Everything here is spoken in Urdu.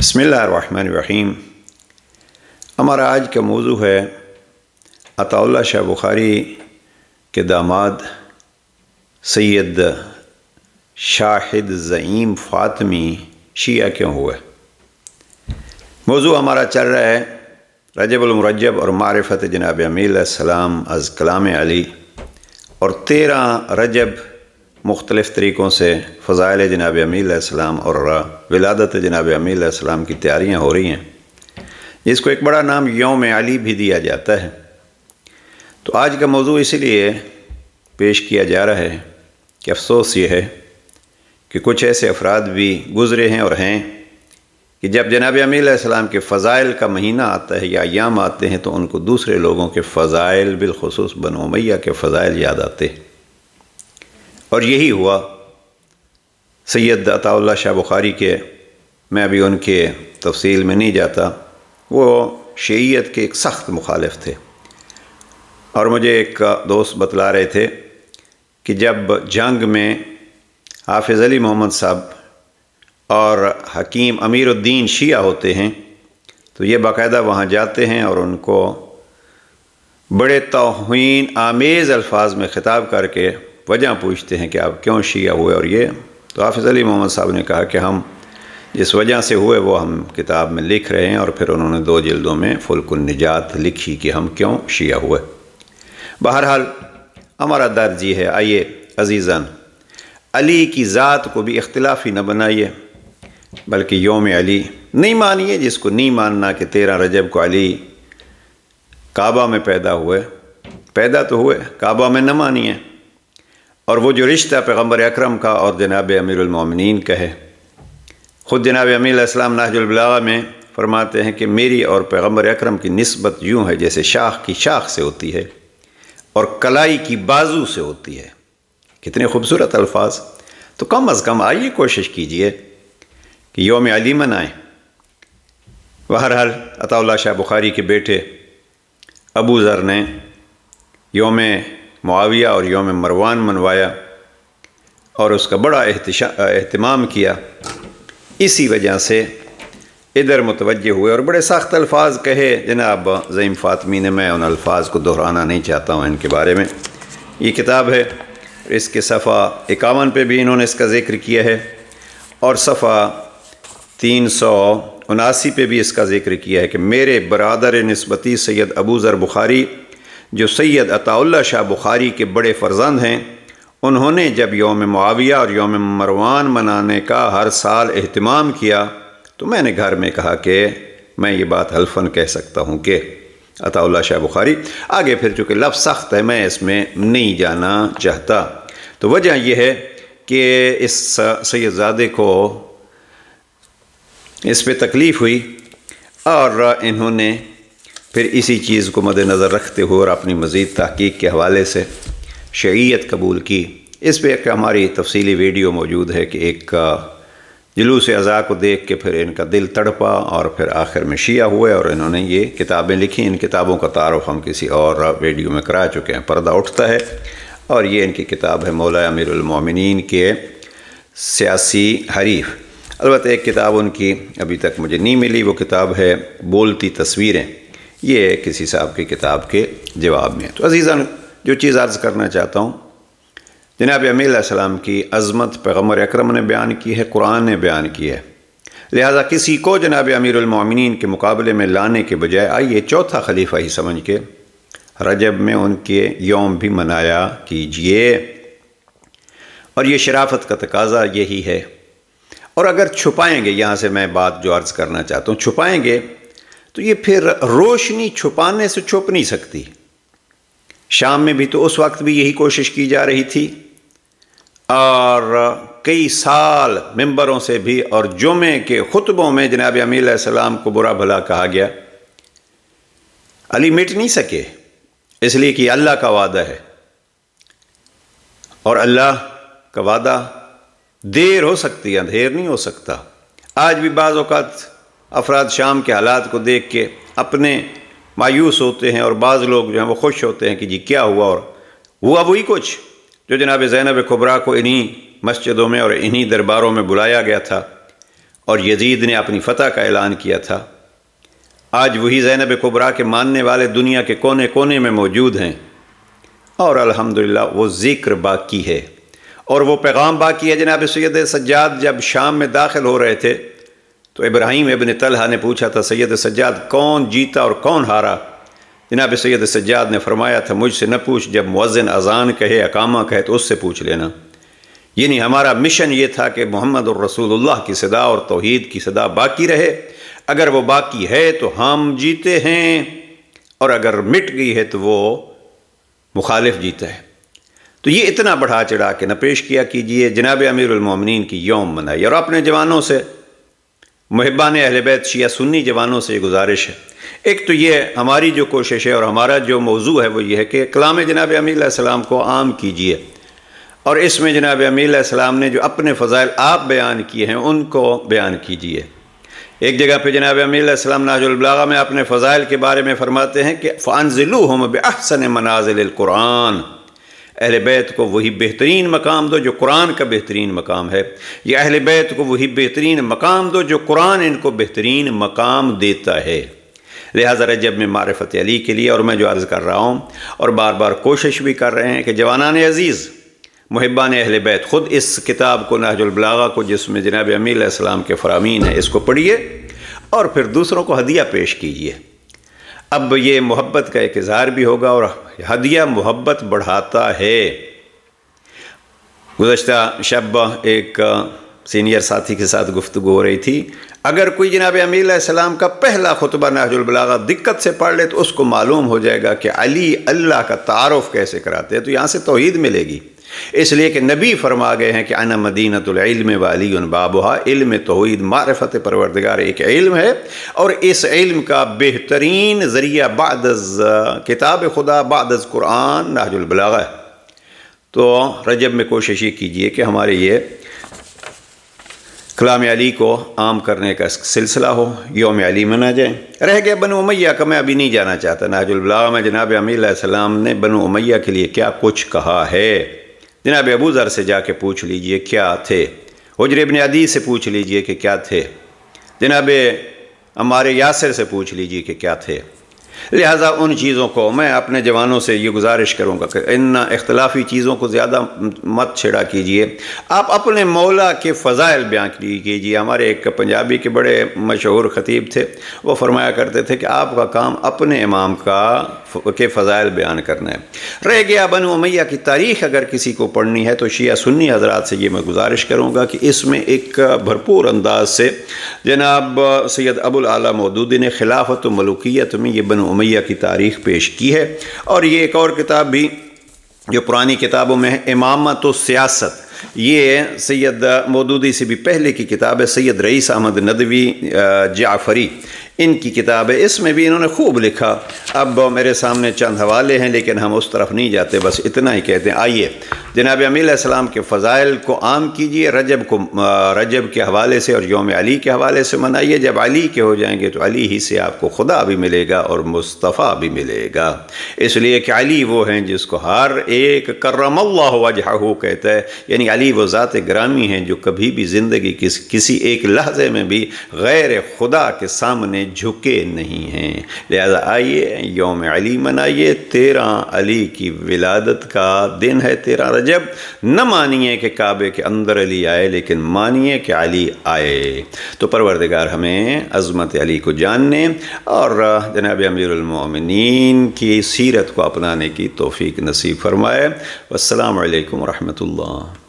بسم اللہ الرحمن الرحیم۔ ہمارا آج کا موضوع ہے عطا اللہ شاہ بخاری کے داماد سید شاہد زعیم فاطمی شیعہ کیوں ہوئے۔ موضوع ہمارا چل رہا ہے رجب المرجب اور معرفت جناب امیر علیہ السلام از کلام علی، اور 13 رجب مختلف طریقوں سے فضائل جناب امیر علیہ السلام اور ولادت جناب امیر علیہ السلام کی تیاریاں ہو رہی ہیں، جس کو ایک بڑا نام یوم علی بھی دیا جاتا ہے۔ تو آج کا موضوع اسی لیے پیش کیا جا رہا ہے کہ افسوس یہ ہے کہ کچھ ایسے افراد بھی گزرے ہیں اور ہیں کہ جب جناب امیر علیہ السلام کے فضائل کا مہینہ آتا ہے یا ایام آتے ہیں تو ان کو دوسرے لوگوں کے فضائل، بالخصوص بنو امیہ کے فضائل یاد آتے ہیں، اور یہی ہوا سید عطا اللہ شاہ بخاری کے۔ میں ابھی ان کے تفصیل میں نہیں جاتا، وہ شیعیت کے ایک سخت مخالف تھے، اور مجھے ایک دوست بتلا رہے تھے کہ جب جنگ میں حافظ علی محمد صاحب اور حکیم امیر الدین شیعہ ہوتے ہیں تو یہ باقاعدہ وہاں جاتے ہیں اور ان کو بڑے توہین آمیز الفاظ میں خطاب کر کے وجہ پوچھتے ہیں کہ آپ کیوں شیعہ ہوئے، اور یہ تو حافظ علی محمد صاحب نے کہا کہ ہم جس وجہ سے ہوئے وہ ہم کتاب میں لکھ رہے ہیں، اور پھر انہوں نے 2 جلدوں میں فلک النجات لکھی کہ ہم کیوں شیعہ ہوئے۔ بہرحال ہمارا درد یہ ہے، آئیے عزیزان، علی کی ذات کو بھی اختلافی نہ بنائیے، بلکہ یوم علی نہیں مانیے، جس کو نہیں ماننا کہ 13 رجب کو علی کعبہ میں پیدا تو ہوئے، کعبہ میں نہ مانیے، اور وہ جو رشتہ پیغمبر اکرم کا اور جناب امیر المومنین کا ہے، خود جناب امیر علیہ السلام نہج البلاغہ میں فرماتے ہیں کہ میری اور پیغمبر اکرم کی نسبت یوں ہے جیسے شاخ کی شاخ سے ہوتی ہے اور کلائی کی بازو سے ہوتی ہے۔ کتنے خوبصورت الفاظ۔ تو کم از کم آئیے کوشش کیجئے کہ یوم علی منائیں۔ بہرحال عطا اللہ شاہ بخاری کے بیٹے ابو ذر نے یوم معاویہ اور یوم مروان منوایا اور اس کا بڑا اہتمام کیا، اسی وجہ سے ادھر متوجہ ہوئے اور بڑے سخت الفاظ کہے جناب زعیم فاطمی نے۔ میں ان الفاظ کو دہرانا نہیں چاہتا ہوں، ان کے بارے میں یہ کتاب ہے، اس کے صفحہ 51 پہ بھی انہوں نے اس کا ذکر کیا ہے، اور صفحہ 379 پہ بھی اس کا ذکر کیا ہے کہ میرے برادر نسبتی سید ابو ذر بخاری جو سید عطا اللہ شاہ بخاری کے بڑے فرزند ہیں، انہوں نے جب یوم معاویہ اور یوم مروان منانے کا ہر سال اہتمام کیا تو میں نے گھر میں کہا کہ میں یہ بات حلفاً کہہ سکتا ہوں کہ عطا اللہ شاہ بخاری، آگے پھر چونکہ لفظ سخت ہے میں اس میں نہیں جانا چاہتا۔ تو وجہ یہ ہے کہ اس سید زادے کو اس پہ تکلیف ہوئی، اور انہوں نے پھر اسی چیز کو مد نظر رکھتے ہوئے اور اپنی مزید تحقیق کے حوالے سے شیعیت قبول کی۔ اس پہ ایک ہماری تفصیلی ویڈیو موجود ہے کہ ایک جلوس عزا کو دیکھ کے پھر ان کا دل تڑپا اور پھر آخر میں شیعہ ہوئے، اور انہوں نے یہ کتابیں لکھی۔ ان کتابوں کا تعارف ہم کسی اور ویڈیو میں کرا چکے ہیں، پردہ اٹھتا ہے، اور یہ ان کی کتاب ہے مولا امیر المومنین کے سیاسی حریف۔ البتہ ایک کتاب ان کی ابھی تک مجھے نہیں ملی، وہ کتاب ہے بولتی تصویریں، یہ کسی صاحب کی کتاب کے جواب میں۔ تو عزیزان، جو چیز عرض کرنا چاہتا ہوں، جناب امیر علیہ السلام کی عظمت پیغمبر اکرم نے بیان کی ہے، قرآن نے بیان کی ہے، لہذا کسی کو جناب امیر المومنین کے مقابلے میں لانے کے بجائے آئیے چوتھا خلیفہ ہی سمجھ کے رجب میں ان کے یوم بھی منایا کیجئے، اور یہ شرافت کا تقاضا یہی ہے۔ اور اگر چھپائیں گے، یہاں سے میں بات جو عرض کرنا چاہتا ہوں، چھپائیں گے تو یہ پھر روشنی چھپانے سے چھپ نہیں سکتی۔ شام میں بھی تو اس وقت بھی یہی کوشش کی جا رہی تھی، اور کئی سال ممبروں سے بھی اور جمعے کے خطبوں میں جناب امیر علیہ السلام کو برا بھلا کہا گیا۔ علی مٹ نہیں سکے، اس لیے کہ اللہ کا وعدہ ہے، اور اللہ کا وعدہ دیر ہو سکتی ہے، اندھیر نہیں ہو سکتا۔ آج بھی بعض اوقات افراد شام کے حالات کو دیکھ کے اپنے مایوس ہوتے ہیں، اور بعض لوگ جو ہیں وہ خوش ہوتے ہیں کہ جی کیا ہوا، اور ہوا وہی کچھ جو جناب زینب کبریٰ کو انہی مسجدوں میں اور انہی درباروں میں بلایا گیا تھا، اور یزید نے اپنی فتح کا اعلان کیا تھا۔ آج وہی زینب کبریٰ کے ماننے والے دنیا کے کونے کونے میں موجود ہیں، اور الحمدللہ وہ ذکر باقی ہے اور وہ پیغام باقی ہے۔ جناب سید سجاد جب شام میں داخل ہو رہے تھے تو ابراہیم ابن طلحہ نے پوچھا تھا، سید سجاد کون جیتا اور کون ہارا؟ جناب سید سجاد نے فرمایا تھا، مجھ سے نہ پوچھ، جب مؤذن اذان کہے اقامہ کہے تو اس سے پوچھ لینا۔ یعنی ہمارا مشن یہ تھا کہ محمد الرسول اللہ کی صدا اور توحید کی صدا باقی رہے۔ اگر وہ باقی ہے تو ہم جیتے ہیں، اور اگر مٹ گئی ہے تو وہ مخالف جیتا ہے۔ تو یہ اتنا بڑھا چڑھا کے نہ پیش کیا کیجئے۔ جناب امیر المومنین کی یوم منائی، اور اپنے جوانوں سے، محبان اہل بیت شیعہ سنی جوانوں سے یہ گزارش ہے۔ ایک تو یہ ہماری جو کوشش ہے اور ہمارا جو موضوع ہے وہ یہ ہے کہ کلام جناب امیر علیہ السلام کو عام کیجئے، اور اس میں جناب امیر علیہ السلام نے جو اپنے فضائل آپ بیان کیے ہیں ان کو بیان کیجئے۔ ایک جگہ پہ جناب امیر علیہ السلام نہج البلاغہ میں اپنے فضائل کے بارے میں فرماتے ہیں کہ فَأَنزِلُوهُمْ بِأَحْسَنِ مَنَازِلِ الْقُرْآنِ، اہل بیت کو وہی بہترین مقام دو جو قرآن کا بہترین مقام ہے، یا اہل بیت کو وہی بہترین مقام دو جو قرآن ان کو بہترین مقام دیتا ہے۔ لہٰذا رجب میں معرفت علی کے لیے، اور میں جو عرض کر رہا ہوں اور بار بار کوشش بھی کر رہے ہیں کہ جوانان عزیز، محبان اہل بیت، خود اس کتاب کو نہج البلاغہ کو، جس میں جناب امیر علیہ السلام کے فرامین ہیں، اس کو پڑھیے اور پھر دوسروں کو ہدیہ پیش کیجیے۔ اب یہ محبت کا ایک اظہار بھی ہوگا، اور ہدیہ محبت بڑھاتا ہے۔ گزشتہ شب ایک سینئر ساتھی کے ساتھ گفتگو ہو رہی تھی، اگر کوئی جناب امیر علیہ السلام کا پہلا خطبہ نہج البلاغہ دقت سے پڑھ لے تو اس کو معلوم ہو جائے گا کہ علی اللہ کا تعارف کیسے کراتے ہیں، تو یہاں سے توحید ملے گی۔ اس لیے کہ نبی فرما گئے ہیں کہ انا مدینۃ العلم وعلی بابھا، علم توحید معرفت پروردگار ایک علم ہے، اور اس علم کا بہترین ذریعہ بعد از کتاب خدا، بعد از قرآن، نہج البلاغہ ہے۔ تو رجب میں کوشش یہ کیجئے کہ ہمارے یہ کلام علی کو عام کرنے کا سلسلہ ہو، یوم علی منا جائیں۔ رہ گیا بنو امیہ کا، میں ابھی نہیں جانا چاہتا۔ نہج البلاغہ میں جناب امیر علیہ السلام نے بنو امیہ کے لیے کیا کچھ کہا ہے۔ جناب ابو ذر سے جا کے پوچھ لیجئے کیا تھے، حجر ابن عدی سے پوچھ لیجئے کہ کیا تھے، جناب عمار یاسر سے پوچھ لیجئے کہ کیا تھے۔ لہٰذا ان چیزوں کو میں اپنے جوانوں سے یہ گزارش کروں گا کہ ان اختلافی چیزوں کو زیادہ مت چھیڑا کیجئے، آپ اپنے مولا کے فضائل بیان کیجئے۔ ہمارے ایک پنجابی کے بڑے مشہور خطیب تھے، وہ فرمایا کرتے تھے کہ آپ کا کام اپنے امام کے فضائل بیان کرنا ہے۔ رہ گیا بنو امیہ کی تاریخ اگر کسی کو پڑھنی ہے تو شیعہ سنی حضرات سے یہ میں گزارش کروں گا کہ اس میں ایک بھرپور انداز سے جناب سید ابو الاعلیٰ مودودی نے خلافت و ملوکیت میں یہ بنو امیہ کی تاریخ پیش کی ہے۔ اور یہ ایک اور کتاب بھی جو پرانی کتابوں میں ہے، امامت و سیاست، یہ سید مودودی سے بھی پہلے کی کتاب ہے، سید رئیس احمد ندوی جعفری ان کی کتاب ہے، اس میں بھی انہوں نے خوب لکھا۔ اب میرے سامنے چند حوالے ہیں لیکن ہم اس طرف نہیں جاتے، بس اتنا ہی کہتے ہیں آئیے جناب امیر علیہ السلام کے فضائل کو عام کیجئے، رجب کے حوالے سے اور یوم علی کے حوالے سے منائیے۔ جب علی کے ہو جائیں گے تو علی ہی سے آپ کو خدا بھی ملے گا اور مصطفیٰ بھی ملے گا، اس لیے کہ علی وہ ہیں جس کو ہر ایک کرم اللہ وجہہ کہتا ہے، یعنی علی وہ ذات گرامی ہیں جو کبھی بھی زندگی کسی ایک لحظے میں بھی غیر خدا کے سامنے جھکے نہیں ہیں۔ لہذا آئیے یوم علی منائیے، 13 علی کی ولادت کا دن ہے، 13 رجب۔ نہ مانیے کہ کعبے کے اندر علی آئے، لیکن مانیے کہ علی آئے۔ تو پروردگار ہمیں عظمت علی کو جاننے اور جناب امیر المومنین کی سیرت کو اپنانے کی توفیق نصیب فرمائے۔ والسلام علیکم ورحمۃ اللہ۔